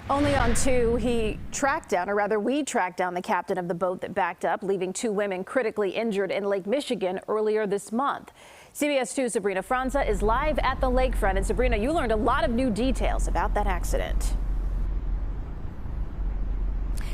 Only on two, we tracked down the captain of the boat that backed up, leaving two women critically injured in Lake Michigan earlier this month. CBS 2's Sabrina Franza is live at the lakefront. And Sabrina, you learned a lot of new details about that accident.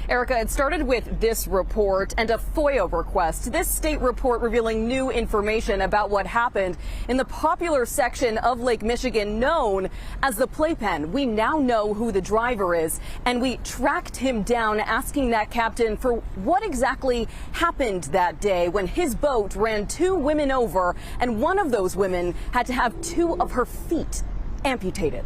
Erica, it started with this report and a FOIA request. This state report revealing new information about what happened in the popular section of Lake Michigan known as the Playpen. We now know who the driver is, and we tracked him down, asking that captain for what exactly happened that day when his boat ran two women over, and one of those women had to have two of her feet amputated.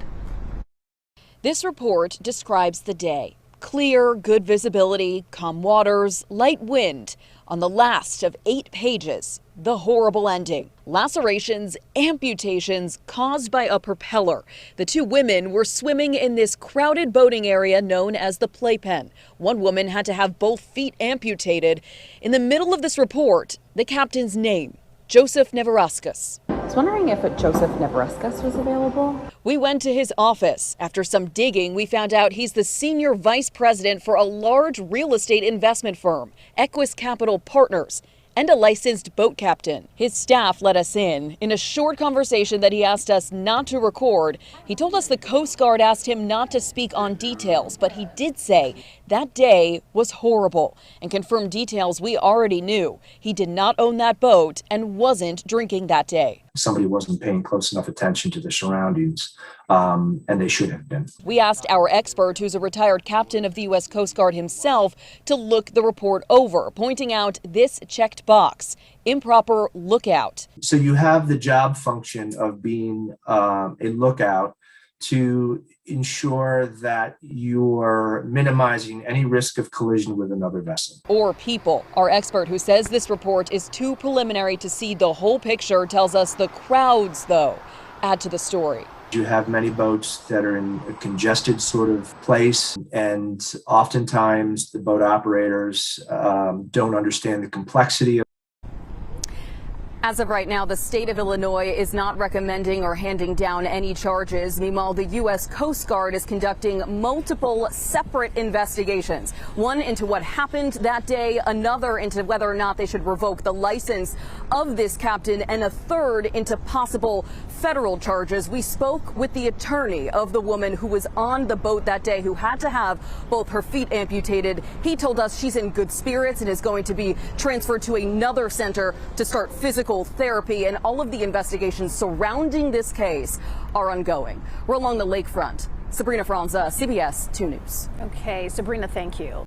This report describes the day. Clear, good visibility, calm waters, light wind. On the last of 8 pages, the horrible ending. Lacerations, amputations caused by a propeller. The two women were swimming in this crowded boating area known as the Playpen. One woman had to have both feet amputated. In the middle of this report, the captain's name, Joseph Navaraskas. I was wondering if Joseph Navaraskas was available. We went to his office. After some digging, we found out he's the senior vice president for a large real estate investment firm, Equus Capital Partners, and a licensed boat captain. His staff let us in. In a short conversation that he asked us not to record, he told us the Coast Guard asked him not to speak on details, but he did say that day was horrible and confirmed details we already knew. He did not own that boat and wasn't drinking that day. Somebody wasn't paying close enough attention to the surroundings, and they should have been. We asked our expert, who's a retired captain of the U.S. Coast Guard himself, to look the report over, pointing out this checked box, improper lookout. So you have the job function of being a lookout to ensure that you're minimizing any risk of collision with another vessel. Or people. Our expert, who says this report is too preliminary to see the whole picture, tells us the crowds, though, add to the story. You have many boats that are in a congested sort of place, and oftentimes the boat operators don't understand the complexity of. As of right now, the state of Illinois is not recommending or handing down any charges. Meanwhile, the U.S. Coast Guard is conducting multiple separate investigations. One into what happened that day, another into whether or not they should revoke the license of this captain, and a third into possible federal charges. We spoke with the attorney of the woman who was on the boat that day, who had to have both her feet amputated. He told us she's in good spirits and is going to be transferred to another center to start physical therapy, and all of the investigations surrounding this case are ongoing. We're along the lakefront. Sabrina Franza, CBS 2 News. Okay, Sabrina, thank you.